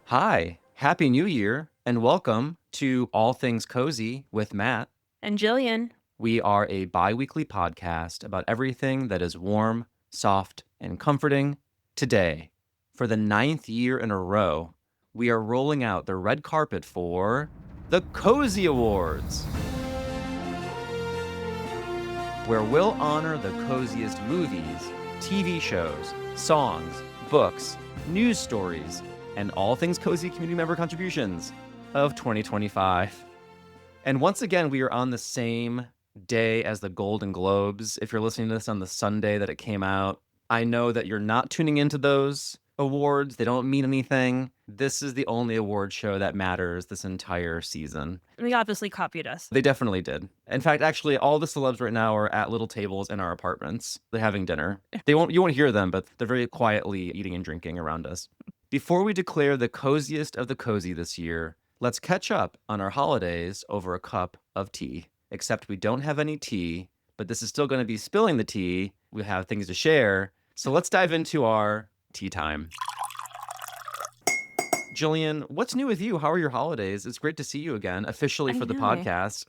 Hi, Happy New Year, and welcome to All Things Cozy with Matt. And Gillian. We are a bi weekly podcast about everything that is warm, soft, and comforting. Today, for the ninth year in a row, we are rolling out the red carpet for the Cozy Awards, where we'll honor the coziest movies, TV shows, songs, books, news stories, and all things cozy community member contributions of 2025. And once again, we are on the same day as the Golden Globes. If you're listening to this on the Sunday that it came out, I know that you're not tuning into those awards. They don't mean anything. This is the only award show that matters this entire season. They obviously copied us. They definitely did. In fact, actually, all the celebs right now are at little tables in our apartments. They're having dinner. You won't hear them, but they're very quietly eating and drinking around us. Before we declare the coziest of the cozy this year, let's catch up on our holidays over a cup of tea. Except we don't have any tea, but this is still going to be spilling the tea. We have things to share. So let's dive into our tea time. Gillian, what's new with you? How are your holidays? It's great to see you again, officially I for the know. podcast.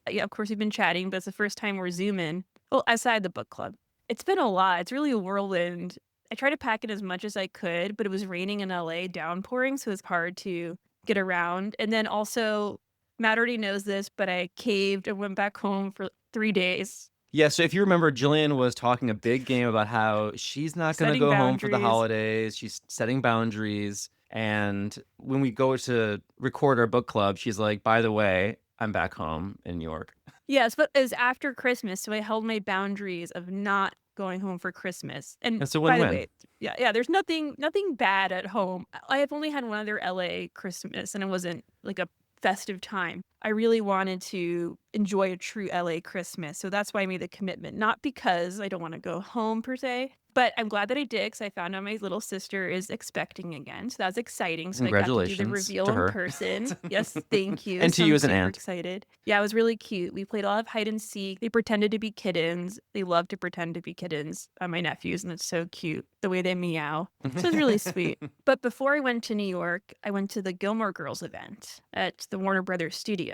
Yeah, of course we've been chatting, but it's the first time we're Zooming. Well, aside the book club. It's been a lot. It's really a whirlwind. I tried to pack in as much as I could, but it was raining in LA, downpouring, so it's hard to get around. And then also, Matt already knows this, but I caved and went back home for 3 days. Yeah, so if you remember, Gillian was talking a big game about how she's not going to Setting go home for the boundaries. holidays. She's setting boundaries. And when we go to record our book club, she's like, by the way, I'm back home in New York. Yes, but it was after Christmas, so I held my boundaries of not going home for Christmas. And It's a by the win-win. way, yeah, there's nothing bad at home. I have only had one other LA Christmas, and it wasn't like a festive time. I really wanted to enjoy a true LA Christmas, so that's why I made the commitment. Not because I don't want to go home per se, but I'm glad that I did because I found out my little sister is expecting again, so that's exciting. So I got to do the Congratulations reveal to in her. person. Yes, thank you. And to So you I'm as an super aunt. excited. Yeah, it was really cute. We played a lot of hide and seek. They pretended to be kittens. They love to pretend to be kittens, my nephews, and it's so cute the way they meow. So it's really sweet. But before I went to New York, I went to the Gilmore Girls event at the Warner Brothers studio.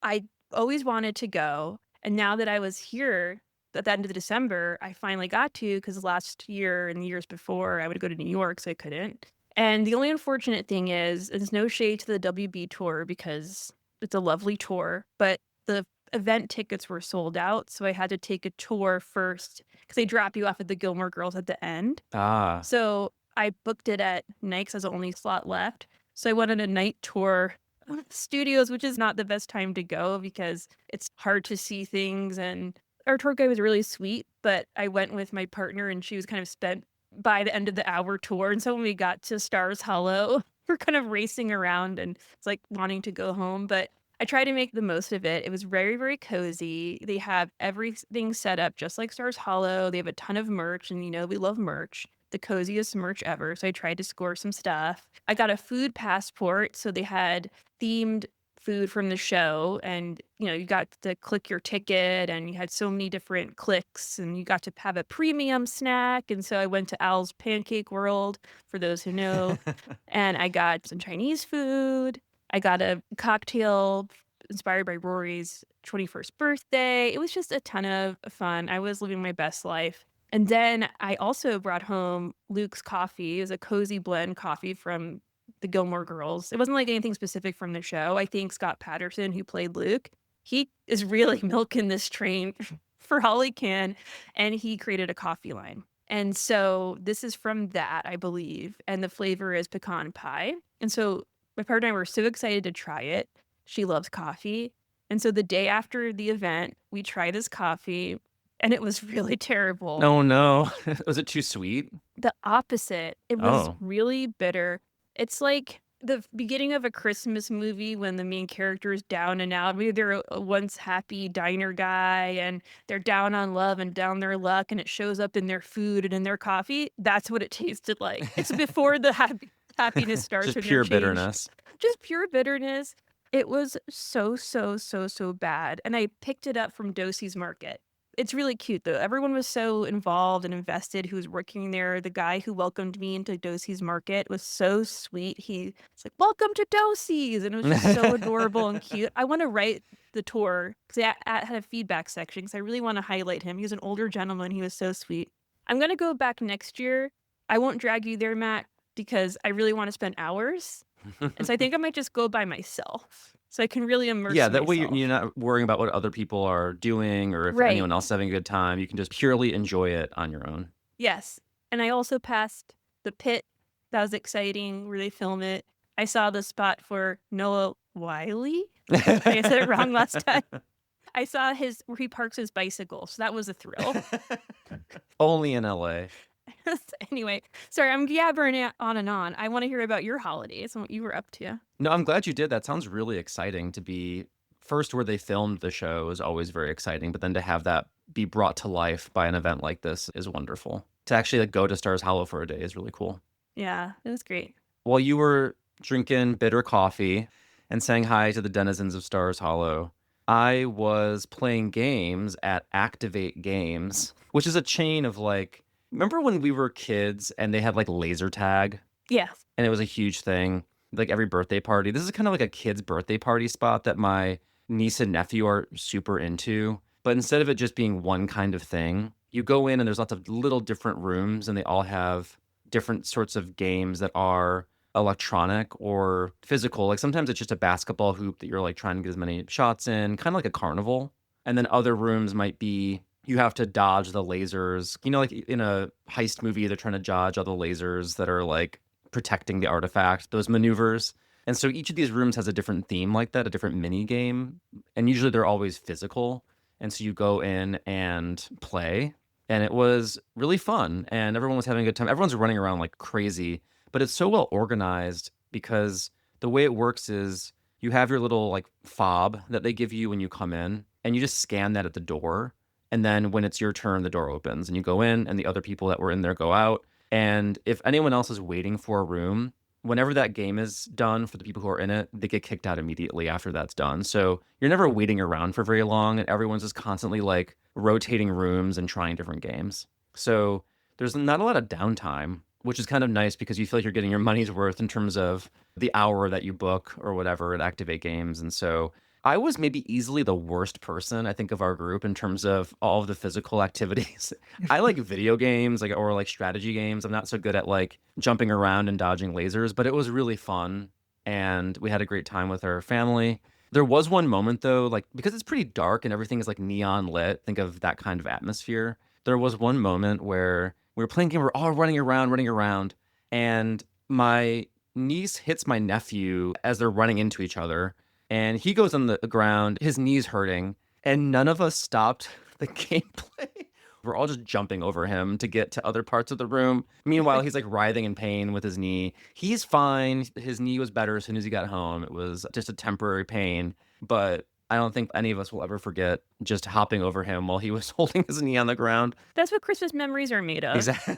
I always wanted to go, and now that I was here at the end of December, I finally got to because last year and the years before I would go to New York, so I couldn't. And the only unfortunate thing is, it's no shade to the WB tour because it's a lovely tour, but the event tickets were sold out, so I had to take a tour first because they drop you off at the Gilmore Girls at the end. Ah, So I booked it at night 'cause that's the only slot left. So I went on a night tour of the studios, which is not the best time to go because it's hard to see things. And our tour guide was really sweet, but I went with my partner and she was kind of spent by the end of the hour tour. And so when we got to Stars Hollow, we're kind of racing around and it's like wanting to go home. But I tried to make the most of it. It was very, very cozy. They have everything set up just like Stars Hollow. They have a ton of merch, and we love merch, the coziest merch ever. So I tried to score some stuff. I got a food passport, so they had themed food from the show, and you got to click your ticket, and you had so many different clicks, and you got to have a premium snack. And so I went to Al's Pancake World, for those who know, and I got some Chinese food. I got a cocktail inspired by Rory's 21st birthday. It was just a ton of fun. I was living my best life. And then I also brought home Luke's coffee. It was a cozy blend coffee from the Gilmore Girls. It wasn't like anything specific from the show. I think Scott Patterson, who played Luke, he is really milking this train for all he can, and he created a coffee line. And so this is from that, I believe, and the flavor is pecan pie. And so my partner and I were so excited to try it. She loves coffee. And so the day after the event, we tried this coffee, and it was really terrible. oh no. Was it too sweet? The opposite. It was Oh. really bitter. It's like the beginning of a Christmas movie when the main character is down and out. Maybe they're a once happy diner guy and they're down on love and down their luck, and it shows up in their food and in their coffee. That's what it tasted like. It's before the happiness starts Just when you're pure changed. bitterness. Just pure bitterness. It was so, so, so, so bad. And I picked it up from Dosey's Market. It's really cute, though. Everyone was so involved and invested who was working there. The guy who welcomed me into Dosey's Market was so sweet. He's like, "Welcome to Dosey's," and it was just so adorable and cute. I want to write the tour because I had a feedback section because I really want to highlight him. He was an older gentleman. He was so sweet. I'm gonna go back next year. I won't drag you there, Matt, because I really want to spend hours, and so I think I might just go by myself so I can really immerse Yeah, that way you're myself. not worrying about what other people are doing or if Right. anyone else is having a good time. You can just purely enjoy it on your own. Yes, and I also passed the pit. That was exciting where they film it. I saw the spot for Noah Wiley. I think I said it wrong last time. I saw his where he parks his bicycle, so that was a thrill. Only in LA. Anyway, sorry, I'm yabbering on and on. I want to hear about your holidays and what you were up to. No, I'm glad you did. That sounds really exciting to be first where they filmed the show is always very exciting, but then to have that be brought to life by an event like this is wonderful. To actually like go to Stars Hollow for a day is really cool. Yeah, it was great. While you were drinking bitter coffee and saying hi to the denizens of Stars Hollow, I was playing games at Activate Games, which is a chain of like, remember when we were kids and they had like laser tag Yeah. and it was a huge thing, like every birthday party. This is kind of like a kid's birthday party spot that my niece and nephew are super into. But instead of it just being one kind of thing, you go in and there's lots of little different rooms and they all have different sorts of games that are electronic or physical. Like sometimes it's just a basketball hoop that you're like trying to get as many shots in, kind of like a carnival. And then other rooms might be you have to dodge the lasers. You know, like in a heist movie, they're trying to dodge all the lasers that are like protecting the artifact, those maneuvers. And so each of these rooms has a different theme like that, a different mini game. And usually they're always physical. And so you go in and play. And it was really fun. And everyone was having a good time. Everyone's running around like crazy, but it's so well organized because the way it works is you have your little like fob that they give you when you come in, and you just scan that at the door. And then when it's your turn, the door opens and you go in, and the other people that were in there go out. And if anyone else is waiting for a room, whenever that game is done for the people who are in it, they get kicked out immediately after that's done. So you're never waiting around for very long, and everyone's just constantly like rotating rooms and trying different games. So there's not a lot of downtime, which is kind of nice because you feel like you're getting your money's worth in terms of the hour that you book or whatever at Activate Games. And so I was maybe easily the worst person, I think, of our group in terms of all of the physical activities. I like video games, like or like strategy games. I'm not so good at like jumping around and dodging lasers, but it was really fun and we had a great time with our family. There was one moment though, like because it's pretty dark and everything is like neon lit, think of that kind of atmosphere. There was one moment where we were playing a game, we're all running around, and my niece hits my nephew as they're running into each other, and he goes on the ground, his knee's hurting, and none of us stopped the gameplay. We're all just jumping over him to get to other parts of the room. Meanwhile, he's like writhing in pain with his knee. He's fine. His knee was better as soon as he got home. It was just a temporary pain, but I don't think any of us will ever forget just hopping over him while he was holding his knee on the ground. That's what Christmas memories are made of. Exactly.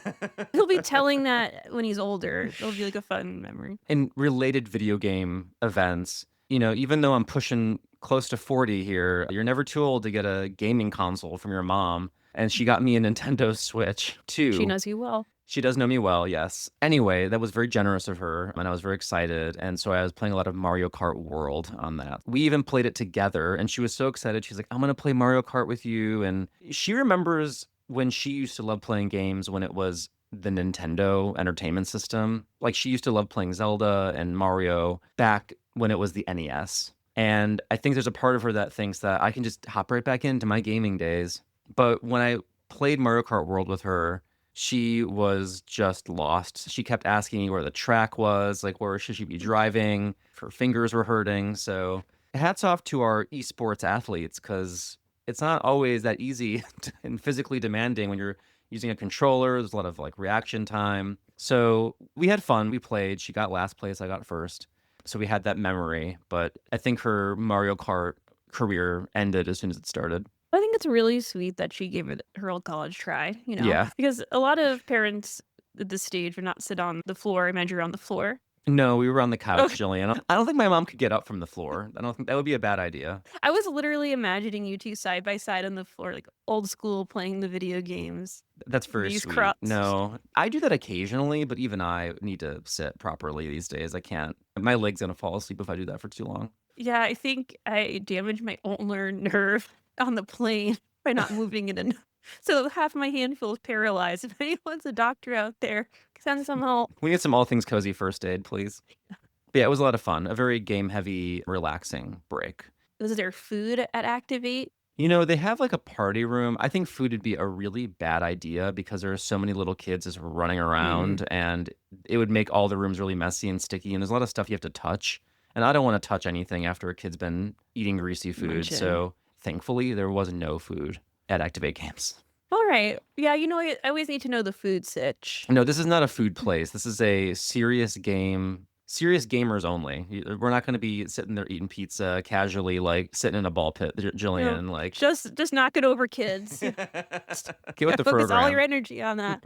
He'll be telling that when he's older. It'll be like a fun memory. In related video game events, you know, even though I'm pushing close to 40 here, you're never too old to get a gaming console from your mom. And she got me a Nintendo Switch too. She knows you well. She does know me well, yes. Anyway, that was very generous of her, and I was very excited. And so I was playing a lot of Mario Kart World on that. We even played it together, and she was so excited. She's like, I'm going to play Mario Kart with you. And she remembers when she used to love playing games when it was the Nintendo Entertainment System. Like, she used to love playing Zelda and Mario back when it was the NES. And I think there's a part of her that thinks that I can just hop right back into my gaming days. But when I played Mario Kart World with her, she was just lost. She kept asking me where the track was, like where should she be driving? Her fingers were hurting. So hats off to our esports athletes because it's not always that easy and physically demanding when you're using a controller. There's a lot of like reaction time. So we had fun. We played. She got last place. I got first. So we had that memory. But I think her Mario Kart career ended as soon as it started. I think it's really sweet that she gave it her old college try, Yeah. because a lot of parents at this stage would not sit on the floor and measure on the floor. No, we were on the couch, Okay. Jillian. I don't think my mom could get up from the floor. I don't think that would be a bad idea. I was literally imagining you two side by side on the floor, like old school playing the video games. That's very Knees sweet. crossed. No, I do that occasionally, but even I need to sit properly these days. I can't. My leg's gonna fall asleep if I do that for too long. Yeah, I think I damaged my ulnar nerve on the plane by not moving it enough. So half my hand feels paralyzed. If anyone's a doctor out there, send some help. We need some all things cozy first aid, please. But yeah, it was a lot of fun. A very game heavy, relaxing break. Was there food at Activate? You know, they have like a party room. I think food would be a really bad idea because there are so many little kids just running Mm, around and it would make all the rooms really messy and sticky. And there's a lot of stuff you have to touch. And I don't want to touch anything after a kid's been eating greasy food. munching. So thankfully, there was no food at Activate Camps. All right. Yeah, I always need to know the food sitch. No, this is not a food place. This is a serious gamers only. We're not going to be sitting there eating pizza casually, like sitting in a ball pit, You know, Jillian. Like, just knock it over, kids. Just get with the focus all your program. energy on that.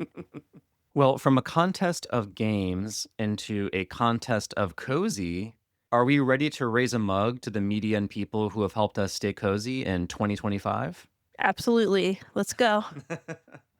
Well, from a contest of games into a contest of cozy, are we ready to raise a mug to the media and people who have helped us stay cozy in 2025? Absolutely. Let's go.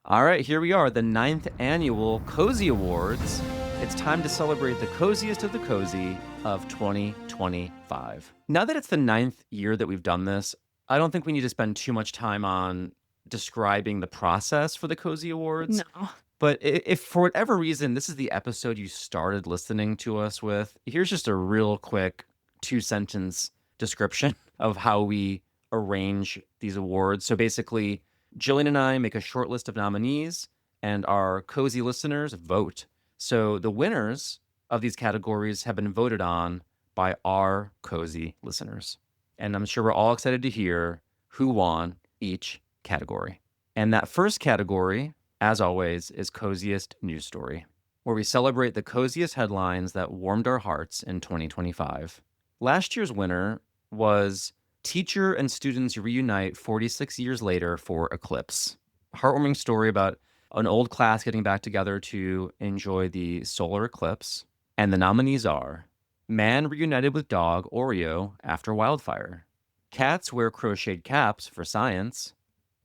All right, here we are, the 9th annual Cozy Awards. It's time to celebrate the coziest of the cozy of 2025. Now that it's the 9th year that we've done this, I don't think we need to spend too much time on describing the process for the Cozy Awards. No. But if for whatever reason this is the episode you started listening to us with, here's just a real quick 2 sentence description of how we arrange these awards. So basically, Jillian and I make a short list of nominees, and our cozy listeners vote. So the winners of these categories have been voted on by our cozy listeners. And I'm sure we're all excited to hear who won each category. And that first category, as always, is Coziest News Story, where we celebrate the coziest headlines that warmed our hearts in 2025. Last year's winner was Teacher and Students Reunite 46 Years Later for Eclipse. A heartwarming story about an old class getting back together to enjoy the solar eclipse. And the nominees are Man Reunited with Dog Oreo After Wildfire, Cats Wear Crocheted Caps for Science,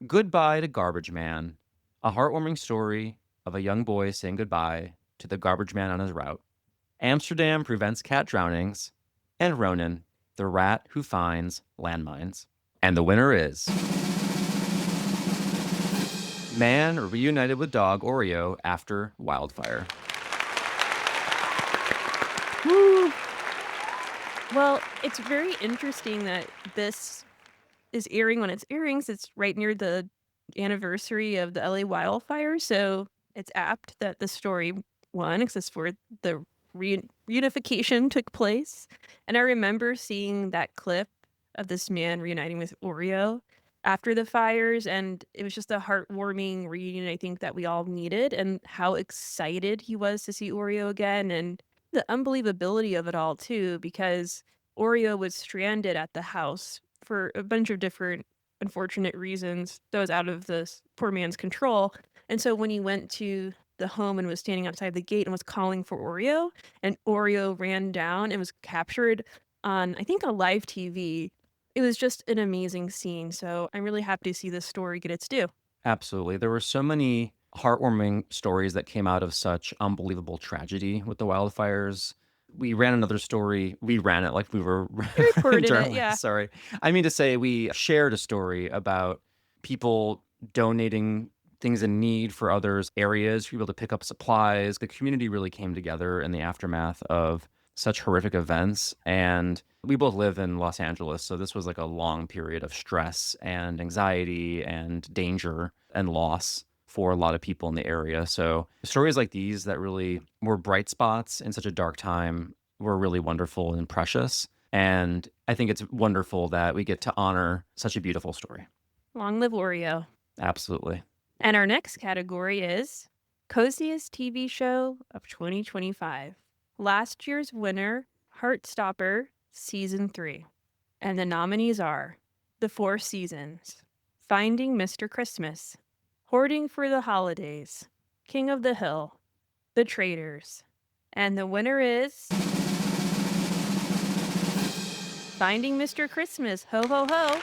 Goodbye to Garbage Man, a heartwarming story of a young boy saying goodbye to the garbage man on his route, Amsterdam Prevents Cat Drownings, and Ronan, the rat who finds landmines. And the winner is Man Reunited with Dog Oreo After Wildfire. Woo. Well, it's very interesting that this is airing when it's airing, since it's right near the anniversary of the LA wildfires. So it's apt that the story won, because it's where the reunification took place. And I remember seeing that clip of this man reuniting with Oreo after the fires, and it was just a heartwarming reunion I think that we all needed, and how excited he was to see Oreo again, and the unbelievability of it all too, because Oreo was stranded at the house for a bunch of different unfortunate reasons that was out of this poor man's control. And so when he went to the home and was standing outside the gate and was calling for Oreo, and Oreo ran down and was captured on, I think, a live TV. It was just an amazing scene. So I'm really happy to see this story get its due. Absolutely. There were so many heartwarming stories that came out of such unbelievable tragedy with the wildfires. We ran another story. We ran it like we were You reported it, yeah. journalists. Sorry. I mean to say, we shared a story about people donating things in need for others' areas, people to pick up supplies. The community really came together in the aftermath of such horrific events. And we both live in Los Angeles, so this was like a long period of stress and anxiety and danger and loss for a lot of people in the area. So stories like these that really were bright spots in such a dark time were really wonderful and precious. And I think it's wonderful that we get to honor such a beautiful story. Long live Oreo. Absolutely. And our next category is Coziest TV Show of 2025. Last year's winner, Heartstopper, Season 3. And the nominees are The Four Seasons, Finding Mr. Christmas, Hoarding for the Holidays, King of the Hill, The Traitors, And the winner is Finding Mr. Christmas. Ho, ho, ho.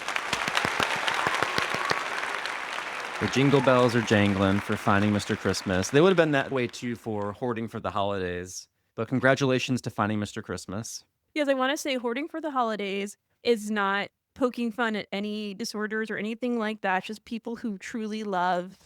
The jingle bells are jangling for Finding Mr. Christmas. They would have been that way too for Hoarding for the Holidays. But congratulations to Finding Mr. Christmas. Yes, I want to say Hoarding for the Holidays is not poking fun at any disorders or anything like that. It's just people who truly love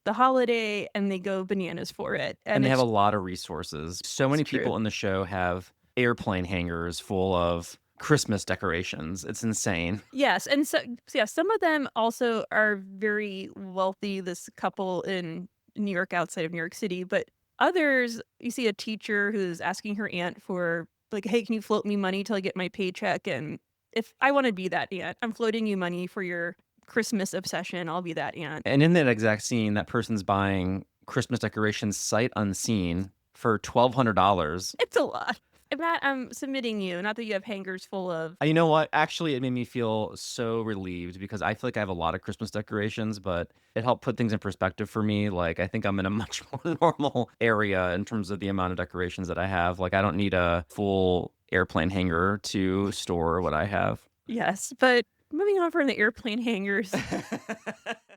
the holiday and they go bananas for it. And And they have a it's lot of resources. So it's many true. people in the show have airplane hangers full of Christmas decorations. It's insane. Yes, and yeah, some of them also are very wealthy, this couple in New York outside of New York City, but others, you see a teacher who's asking her aunt for like, "Hey, can you float me money till I get my paycheck?" And if I wanna be that aunt, I'm floating you money for your Christmas obsession, I'll be that aunt. And in that exact scene, that person's buying Christmas decorations sight unseen for $1,200. It's a lot. Matt, I'm submitting you, not that you have hangers full of You know what? Actually, it made me feel so relieved because I feel like I have a lot of Christmas decorations, but it helped put things in perspective for me. Like, I think I'm in a much more normal area in terms of the amount of decorations that I have. Like, I don't need a full airplane hanger to store what I have. Yes, but moving on from the airplane hangers,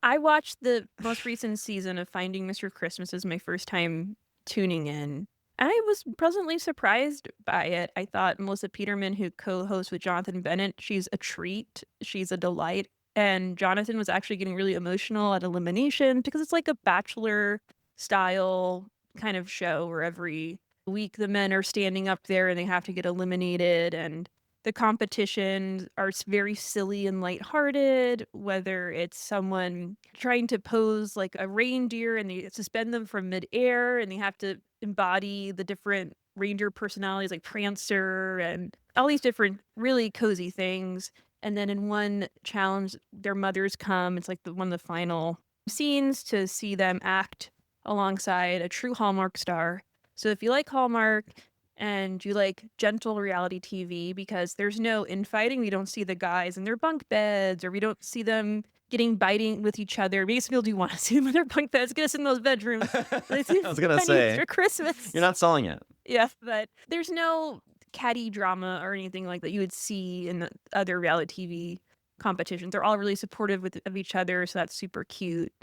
I watched the most recent season of Finding Mr. Christmas as my first time tuning in. I was pleasantly surprised by it. I thought Melissa Peterman, who co-hosts with Jonathan Bennett, she's a treat. She's a delight. And Jonathan was actually getting really emotional at elimination because it's like a bachelor style kind of show where every week the men are standing up there and they have to get eliminated, and the competitions are very silly and lighthearted, whether it's someone trying to pose like a reindeer and they suspend them from midair and they have to embody the different reindeer personalities like Prancer and all these different really cozy things. And then in one challenge, their mothers come. It's like one of the final scenes to see them act alongside a true Hallmark star. So if you like Hallmark, and you like gentle reality TV because there's no infighting. We don't see the guys in their bunk beds, or we don't see them biting with each other. Makes me feel, do you want to see them in their bunk beds? Get us in those bedrooms. I was going to say, for Christmas. you're not selling it. Yeah, but there's no catty drama or anything like that you would see in the other reality TV competitions. They're all really supportive of each other, so that's super cute.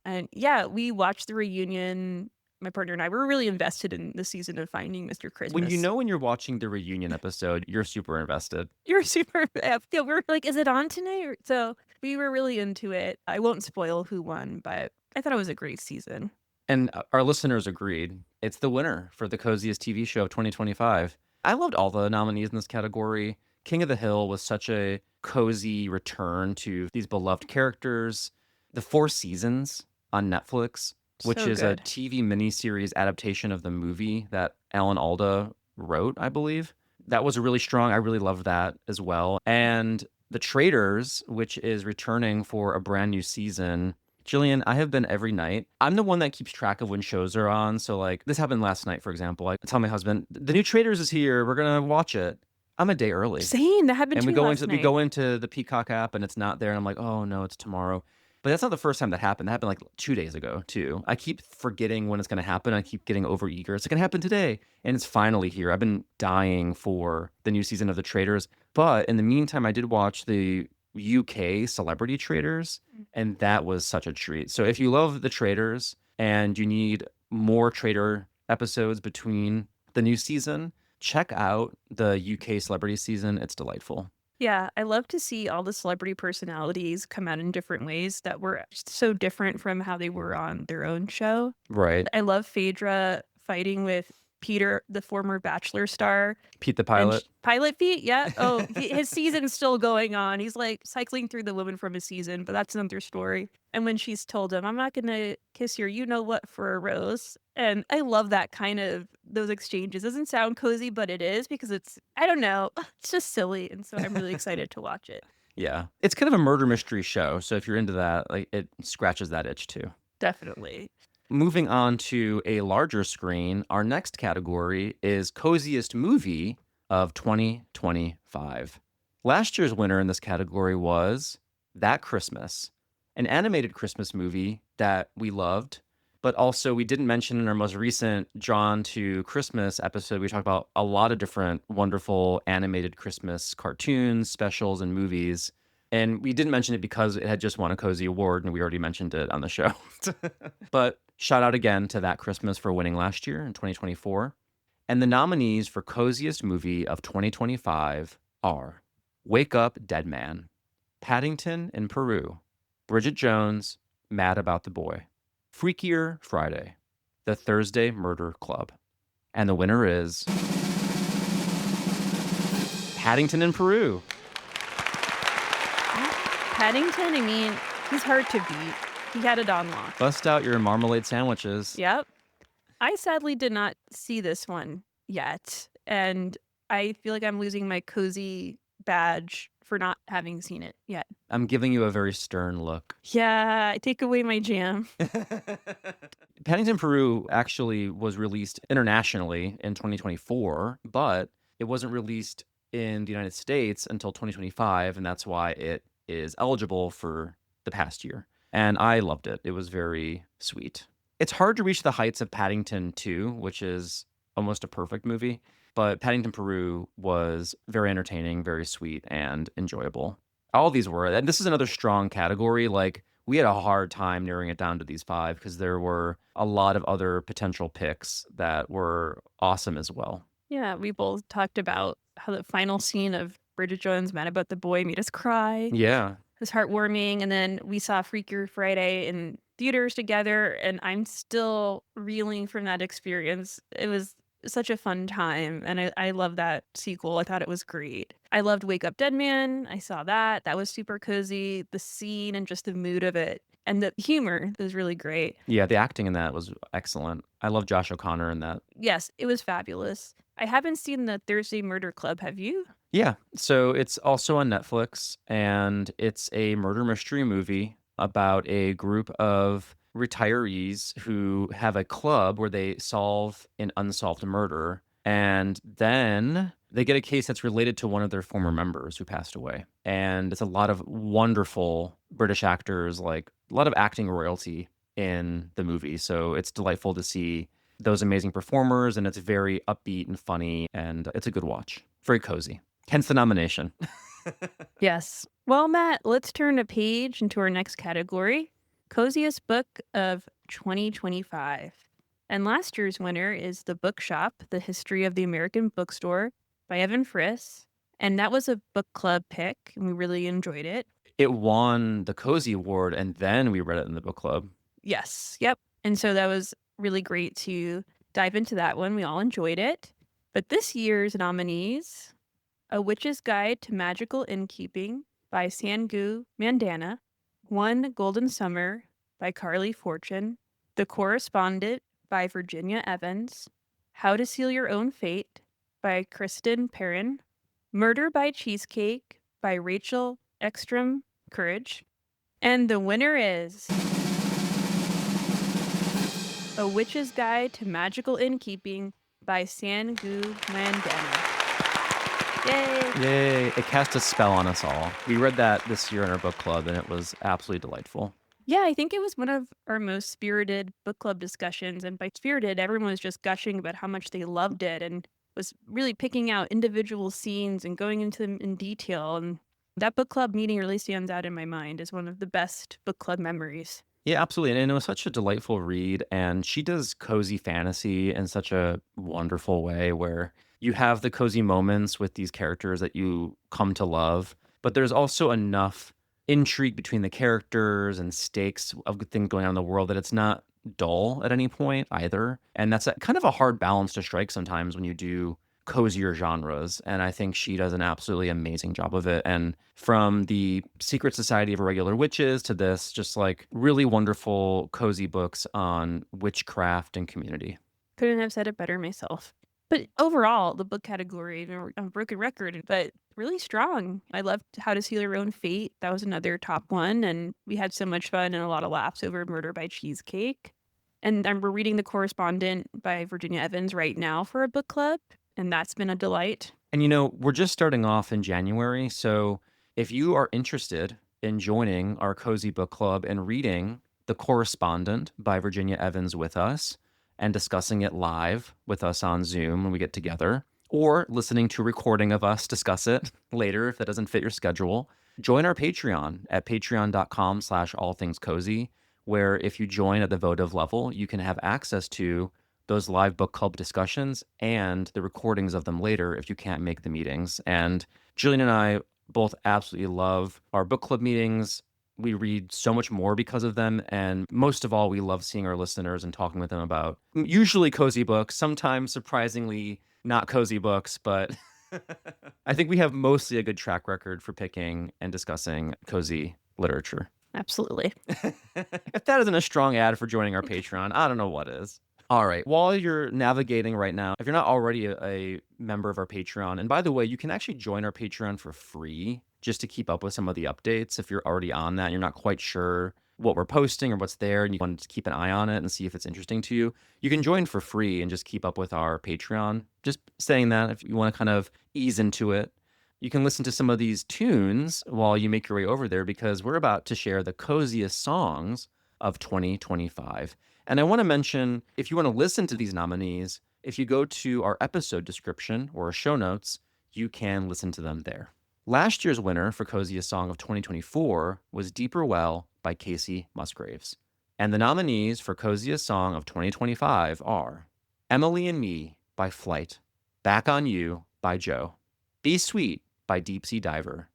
And yeah, we watched the reunion. My partner and I were really invested in the season of Finding Mr. When Christmas. when you're watching the reunion episode, you're super invested. You're super yeah, we were like, "Is it on tonight?" So we were really into it. I won't spoil who won, but I thought it was a great season. And our listeners agreed. It's the winner for the Coziest TV show of 2025. I loved all the nominees in this category. King of the Hill was such a cozy return to these beloved characters. The Four Seasons on Netflix, which So is a good. TV miniseries adaptation of the movie that Alan Alda wrote, I believe. That was really strong. I really loved that as well. And The Traitors, which is returning for a brand new season. Gillian, I have been every night. I'm the one that keeps track of when shows are on. So, like, this happened last night, for example. I tell my husband, the new Traitors is here. We're going to watch it. I'm a day early. Same, that happened And to we me go last into we night. go into the Peacock app and it's not there. And I'm like, oh no, it's tomorrow. But that's not the first time that happened. That happened like 2 days ago too. I keep forgetting when it's going to happen. I keep getting overeager. It's going to happen today, and it's finally here. I've been dying for the new season of The Traitors. But in the meantime, I did watch the UK Celebrity Traitors, and that was such a treat. So if you love The Traitors and you need more Traitor episodes between the new season, check out the UK Celebrity season. It's delightful. Yeah, I love to see all the celebrity personalities come out in different ways that were just so different from how they were on their own show. Right. I love Phaedra fighting with Peter, the former Bachelor star. Pete the And Pilot. Pilot Feet, yeah. Oh, his season's still going on. He's like cycling through the women from his season, but that's another story. And when she's told him, "I'm not gonna kiss your you know what for a rose," and I love that kind of those exchanges. Doesn't sound cozy, but it is because it's I don't know, it's just silly, and so I'm really excited to watch it. Yeah. It's kind of a murder mystery show. So if you're into that, like it scratches that itch too. Definitely. Moving on to a larger screen, our next category is Coziest Movie of 2025. Last year's winner in this category was That Christmas, an animated Christmas movie that we loved. But also, we didn't mention in our most recent Drawn to Christmas episode, we talked about a lot of different wonderful animated Christmas cartoons, specials, and movies. And we didn't mention it because it had just won a Cozy Award, and we already mentioned it on the show. But shout out again to That Christmas for winning last year in 2024. And the nominees for Coziest Movie of 2025 are Wake Up, Dead Man, Paddington in Peru, Bridget Jones, Mad About the Boy, Freakier Friday, The Thursday Murder Club. And the winner is Paddington in Peru. Paddington, I mean, he's hard to beat. He had it on lock. Bust out your marmalade sandwiches. Yep. I sadly did not see this one yet, and I feel like I'm losing my cozy badge for not having seen it yet. I'm giving you a very stern look. Yeah, take away my jam. Paddington Peru actually was released internationally in 2024, but it wasn't released in the United States until 2025, and that's why it is eligible for the past year. And I loved it. It was very sweet. It's hard to reach the heights of Paddington 2, which is almost a perfect movie, but Paddington Peru was very entertaining, very sweet, and enjoyable. All these were, and this is another strong category. Like, we had a hard time narrowing it down to these 5 because there were a lot of other potential picks that were awesome as well. Yeah, we both talked about how the final scene of Bridget Jones' Mad About the Boy made us cry. Yeah. It was heartwarming. And then we saw Freakier Friday in theaters together, and I'm still reeling from that experience. It was such a fun time, and I love that sequel. I thought it was great. I loved Wake Up Dead Man. I saw that. That was super cozy. The scene and just the mood of it. And the humor was really great. Yeah, the acting in that was excellent. I love Josh O'Connor in that. Yes, it was fabulous. I haven't seen the Thursday Murder Club. Have you? Yeah, so it's also on Netflix, and it's a murder mystery movie about a group of retirees who have a club where they solve an unsolved murder, and then they get a case that's related to one of their former members who passed away. And it's a lot of wonderful British actors, like a lot of acting royalty in the movie. So it's delightful to see those amazing performers, and it's very upbeat and funny, and it's a good watch. Very cozy. Hence the nomination. Yes. Well, Matt, let's turn a page into our next category, Coziest Book of 2025. And last year's winner is The Bookshop, The History of the American Bookstore by Evan Friss. And that was a book club pick, and we really enjoyed it. It won the Cozy Award, and then we read it in the book club. Yes. Yep. And so that was really great to dive into that one. We all enjoyed it. But this year's nominees, A Witch's Guide to Magical Innkeeping by Sangu Mandana, One Golden Summer by Carly Fortune, The Correspondent by Virginia Evans, How to Seal Your Own Fate by Kristen Perrin, Murder by Cheesecake by Rachel Ekstrom Courage, and the winner is A Witch's Guide to Magical Innkeeping by Sangu Mandana. Yay! Yay. It cast a spell on us all. We read that this year in our book club, and it was absolutely delightful. Yeah, I think it was one of our most spirited book club discussions. And by spirited, everyone was just gushing about how much they loved it and was really picking out individual scenes and going into them in detail. And that book club meeting really stands out in my mind as one of the best book club memories. Yeah, absolutely. And it was such a delightful read. And she does cozy fantasy in such a wonderful way where you have the cozy moments with these characters that you come to love, but there's also enough intrigue between the characters and stakes of things going on in the world that it's not dull at any point either. And that's kind of a hard balance to strike sometimes when you do cozier genres. And I think she does an absolutely amazing job of it. And from the Secret Society of Irregular Witches to this, just like really wonderful, cozy books on witchcraft and community. Couldn't have said it better myself. But overall, the book category, a broken record, but really strong. I loved How to Seal Your Own Fate. That was another top one. And we had so much fun and a lot of laughs over Murder by Cheesecake. And we're reading The Correspondent by Virginia Evans right now for a book club. And that's been a delight. And we're just starting off in January. So if you are interested in joining our cozy book club and reading The Correspondent by Virginia Evans with us and discussing it live with us on Zoom when we get together, or listening to a recording of us discuss it later if that doesn't fit your schedule. Join our Patreon at patreon.com/allthingscozy, where if you join at the votive level, you can have access to those live book club discussions and the recordings of them later if you can't make the meetings. And Jillian and I both absolutely love our book club meetings. We read so much more because of them. And most of all, we love seeing our listeners and talking with them about usually cozy books, sometimes surprisingly not cozy books, but I think we have mostly a good track record for picking and discussing cozy literature. Absolutely. If that isn't a strong ad for joining our Patreon, I don't know what is. All right. While you're navigating right now, if you're not already a member of our Patreon, and by the way, you can actually join our Patreon for free just to keep up with some of the updates. If you're already on that and you're not quite sure what we're posting or what's there and you want to keep an eye on it and see if it's interesting to you, you can join for free and just keep up with our Patreon. Just saying that if you want to kind of ease into it. You can listen to some of these tunes while you make your way over there because we're about to share the coziest songs of 2025. And I want to mention, if you want to listen to these nominees, if you go to our episode description or our show notes, you can listen to them there. Last year's winner for Coziest Song of 2024 was Deeper Well by Casey Musgraves. And the nominees for Coziest Song of 2025 are Emily and Me by Flight, Back on You by Joe, Be Sweet by Deep Sea Diver,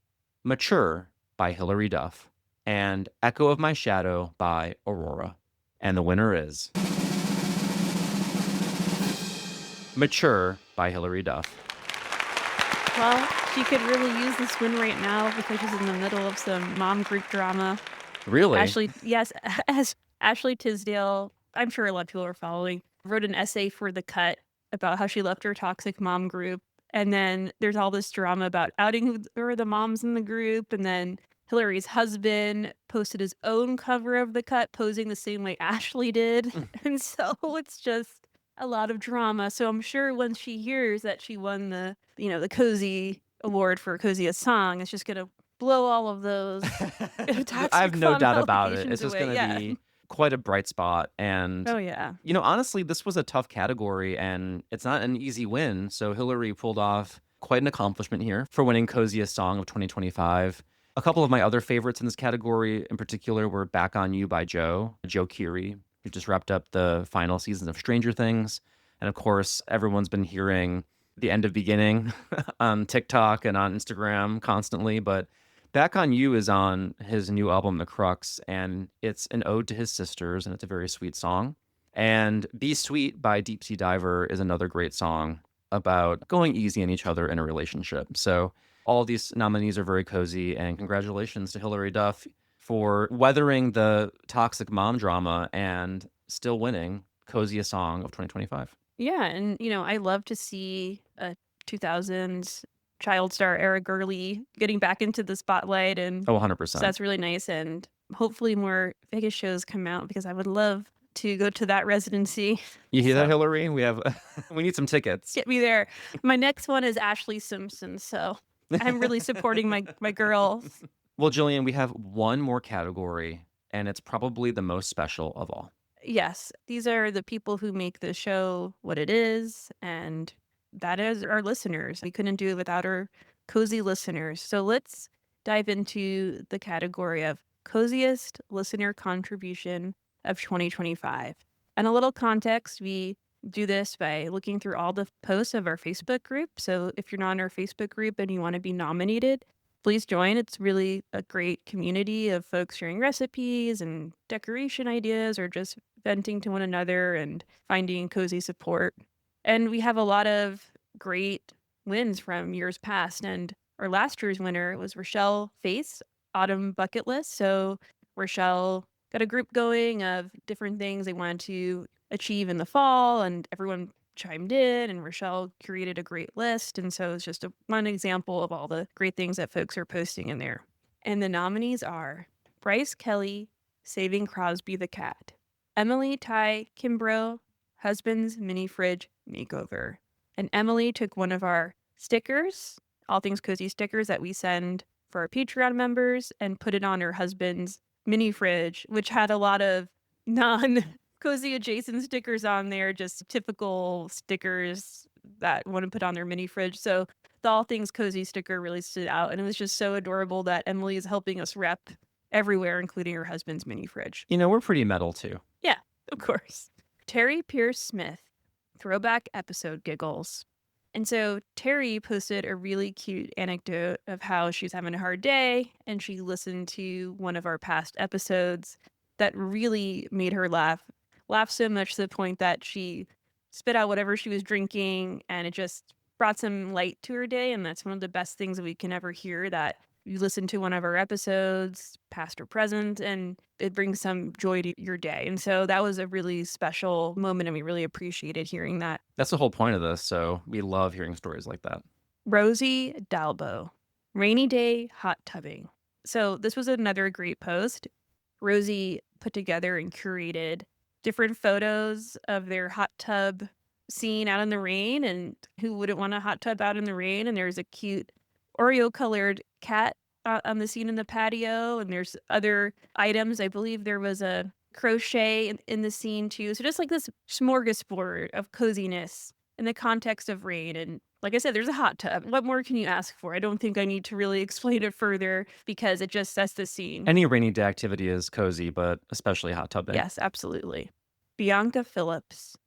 Mature by Hilary Duff, and Echo of My Shadow by Aurora. And the winner is Mature by Hilary Duff. Well, she could really use this win right now because she's in the middle of some mom group drama. Really? Yes, as Ashley Tisdale, I'm sure a lot of people are following, wrote an essay for The Cut about how she left her toxic mom group. And then there's all this drama about outing who are the moms in the group. And then Hillary's husband posted his own cover of The Cut, posing the same way Ashley did. And so it's just a lot of drama. So I'm sure when she hears that she won the Cozy Award for Coziest Song, it's just going to blow all of those toxic I have no mom doubt about it. allegations It's just away. going to be quite a bright spot. And, Oh, yeah. honestly, this was a tough category and it's not an easy win. So Hillary pulled off quite an accomplishment here for winning Coziest Song of 2025. A couple of my other favorites in this category in particular were Back on You by Joe Keery, who just wrapped up the final season of Stranger Things. And of course, everyone's been hearing the end of Beginning on TikTok and on Instagram constantly. But Back on You is on his new album, The Crux, and it's an ode to his sisters, and it's a very sweet song. And Be Sweet by Deep Sea Diver is another great song about going easy on each other in a relationship. So all these nominees are very cozy, and congratulations to Hilary Duff for weathering the toxic mom drama and still winning Coziest Song of 2025. Yeah, and I love to see a 2000s child star era girly getting back into the spotlight, and Oh, 100%. so that's really nice. And hopefully more Vegas shows come out because I would love to go to that residency. You hear that, So Hillary? We need some tickets. get me there. My next one is Ashley Simpson, so I'm really supporting my girls. Well, Jillian, we have one more category, and it's probably the most special of all. Yes, these are the people who make the show what it is, and that is our listeners. We couldn't do it without our cozy listeners. So let's dive into the category of coziest listener contribution of 2025. And a little context, we do this by looking through all the posts of our Facebook group. So if you're not in our Facebook group and you want to be nominated, please join. It's really a great community of folks sharing recipes and decoration ideas or just venting to one another and finding cozy support. And we have a lot of great wins from years past. And our last year's winner was Rochelle Face, Autumn Bucket List. So Rochelle got a group going of different things they wanted to achieve in the fall, and everyone chimed in, and Rochelle created a great list. And so it's just one example of all the great things that folks are posting in there. And the nominees are Bryce Kelly, Saving Crosby the Cat, Emily Ty Kimbrough, Husband's Mini Fridge Makeover. And Emily took one of our stickers, All Things Cozy stickers that we send for our Patreon members, and put it on her husband's mini fridge, which had a lot of non cozy adjacent stickers on there, just typical stickers that want to put on their mini fridge. So the All Things Cozy sticker really stood out. And it was just so adorable that Emily is helping us rep everywhere, including her husband's mini fridge. We're pretty metal too. Yeah, of course. Terry Pierce Smith, throwback episode giggles. And so Terry posted a really cute anecdote of how she was having a hard day and she listened to one of our past episodes that really made her laugh so much to the point that she spit out whatever she was drinking and it just brought some light to her day. And that's one of the best things that we can ever hear, that you listen to one of our episodes, past or present, and it brings some joy to your day. And so that was a really special moment, and we really appreciated hearing that. That's the whole point of this, so we love hearing stories like that. Rosie Dalbo, rainy day hot tubbing. So this was another great post. Rosie put together and curated different photos of their hot tub scene out in the rain, and who wouldn't want a hot tub out in the rain? And there's a cute Oreo colored cat on the scene in the patio, and there's other items. I believe there was a crochet in the scene too. So just like this smorgasbord of coziness in the context of rain. And like I said, there's a hot tub. What more can you ask for? I don't think I need to really explain it further because it just sets the scene. Any rainy day activity is cozy, but especially hot tubbing. Yes, absolutely. Bianca Phillips,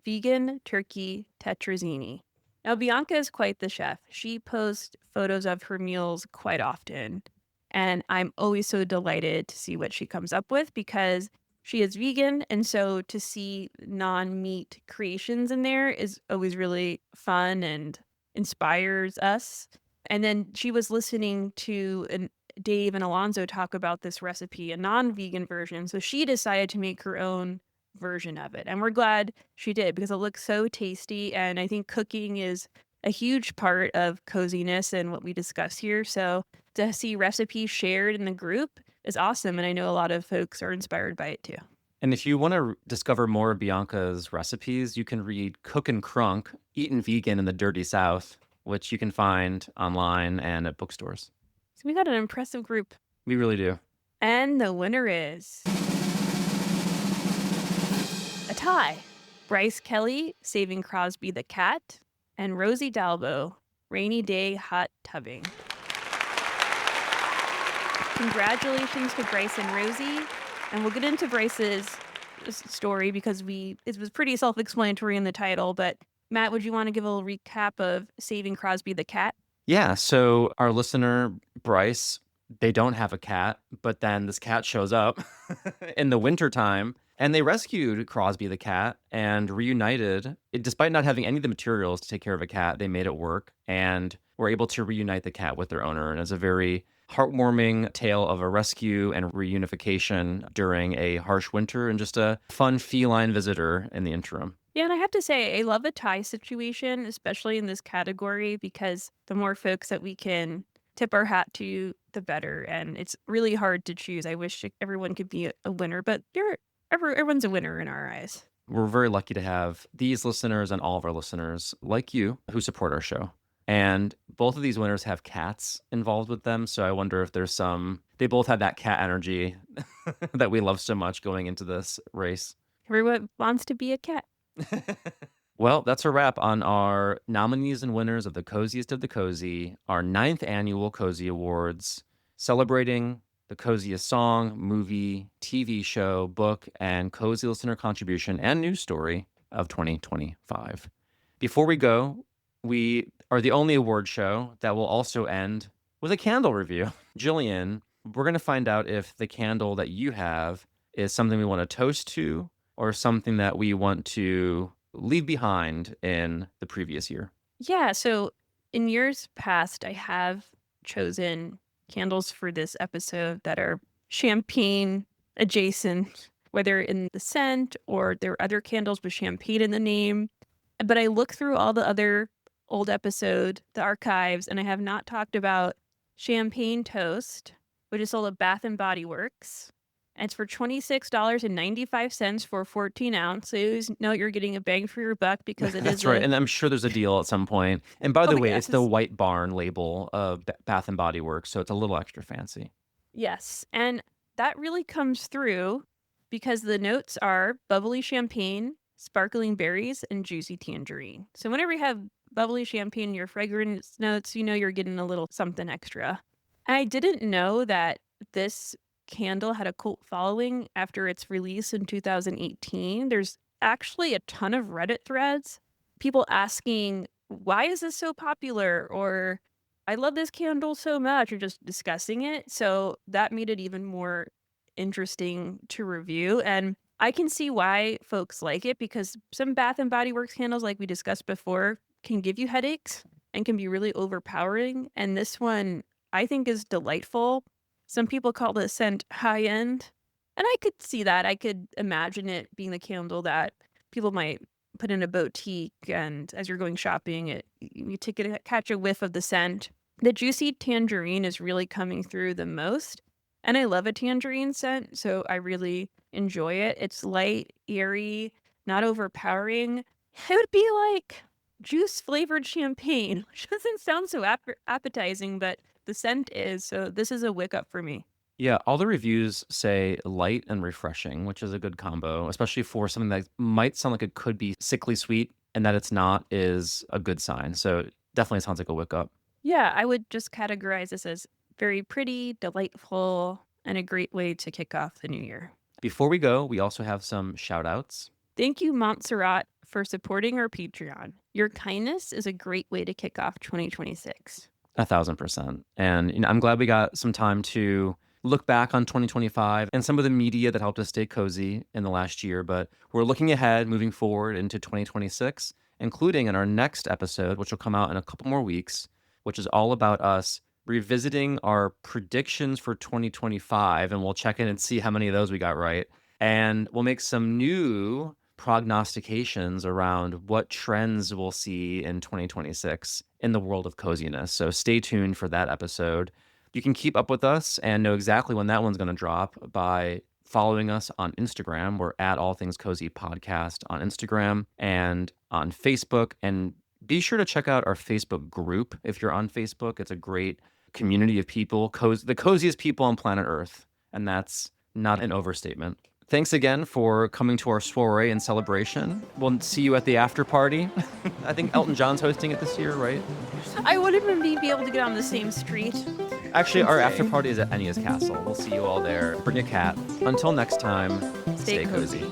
vegan turkey tetrazzini. Now, Bianca is quite the chef. She posts photos of her meals quite often, and I'm always so delighted to see what she comes up with because she is vegan, and so to see non-meat creations in there is always really fun and inspires us. And then she was listening to Dave and Alonzo talk about this recipe, a non-vegan version, so she decided to make her own version of it. And we're glad she did because it looks so tasty. And I think cooking is a huge part of coziness and what we discuss here. So to see recipes shared in the group is awesome. And I know a lot of folks are inspired by it too. And if you want to discover more of Bianca's recipes, you can read Cook and Crunk, Eaten Vegan in the Dirty South, which you can find online and at bookstores. So we got an impressive group. We really do. And the winner is a tie. Bryce Kelly, Saving Crosby the Cat, and Rosie Dalbo, Rainy Day Hot Tubbing. Congratulations to Bryce and Rosie. And we'll get into Bryce's story because it was pretty self-explanatory in the title. But Matt, would you want to give a little recap of Saving Crosby the Cat? Yeah, so our listener, Bryce, they don't have a cat, but then this cat shows up in the wintertime. And they rescued Crosby the cat and reunited. Despite not having any of the materials to take care of a cat, they made it work and were able to reunite the cat with their owner. And it's a very heartwarming tale of a rescue and reunification during a harsh winter and just a fun feline visitor in the interim. Yeah, and I have to say, I love a tie situation, especially in this category, because the more folks that we can tip our hat to, the better. And it's really hard to choose. I wish everyone could be a winner, but everyone's a winner in our eyes. We're very lucky to have these listeners and all of our listeners like you who support our show. And both of these winners have cats involved with them. So I wonder if there's they both have that cat energy that we love so much going into this race. Everyone wants to be a cat. Well, that's a wrap on our nominees and winners of the Coziest of the Cozy, our 9th annual Cozy Awards, celebrating the coziest song, movie, TV show, book, and cozy listener contribution and news story of 2025. Before we go, we are the only award show that will also end with a candle review. Gillian, we're going to find out if the candle that you have is something we want to toast to or something that we want to leave behind in the previous year. Yeah, so in years past, I have chosen candles for this episode that are champagne adjacent, whether in the scent or there are other candles with champagne in the name. But I look through all the other old the archives, and I have not talked about Champagne Toast, which is sold at Bath and Body Works. And it's for $26.95 for 14 ounce. So you always know you're getting a bang for your buck because it is. That's right. And I'm sure there's a deal at some point. And by the way, yes. It's the White Barn label of Bath and Body Works. So it's a little extra fancy. Yes. And that really comes through because the notes are bubbly champagne, sparkling berries, and juicy tangerine. So whenever you have bubbly champagne in your fragrance notes, you know you're getting a little something extra. I didn't know that this candle had a cult following after its release in 2018. There's actually a ton of Reddit threads, people asking, why is this so popular? Or I love this candle so much, or just discussing it. So that made it even more interesting to review. And I can see why folks like it because some Bath and Body Works candles, like we discussed before, can give you headaches and can be really overpowering. And this one I think is delightful. Some people call the scent high end. And I could see that. I could imagine it being the candle that people might put in a boutique, and as you're going shopping, you catch a whiff of the scent. The juicy tangerine is really coming through the most, and I love a tangerine scent, so I really enjoy it. It's light, airy, not overpowering. It would be like juice flavored champagne, which doesn't sound so appetizing, but the scent is. So this is a wick up for me. Yeah, all the reviews say light and refreshing, which is a good combo, especially for something that might sound like it could be sickly sweet and that it's not is a good sign. So it definitely sounds like a wick up. Yeah, I would just categorize this as very pretty, delightful, and a great way to kick off the new year. Before we go, we also have some shout outs. Thank you, Montserrat, for supporting our Patreon. Your kindness is a great way to kick off 2026. 1,000%. And I'm glad we got some time to look back on 2025 and some of the media that helped us stay cozy in the last year. But we're looking ahead, moving forward into 2026, including in our next episode, which will come out in a couple more weeks, which is all about us revisiting our predictions for 2025. And we'll check in and see how many of those we got right. And we'll make some new prognostications around what trends we'll see in 2026 in the world of coziness. So stay tuned for that episode. You can keep up with us and know exactly when that one's going to drop by following us on Instagram. We're at All Things Cozy Podcast on Instagram and on Facebook. And be sure to check out our Facebook group if you're on Facebook. It's a great community of people, the coziest people on planet Earth. And that's not an overstatement. Thanks again for coming to our soiree and celebration. We'll see you at the after party. I think Elton John's hosting it this year, right? I wouldn't even be able to get on the same street. Actually, our after party is at Ennia's Castle. We'll see you all there. Bring a cat. Until next time, stay cozy.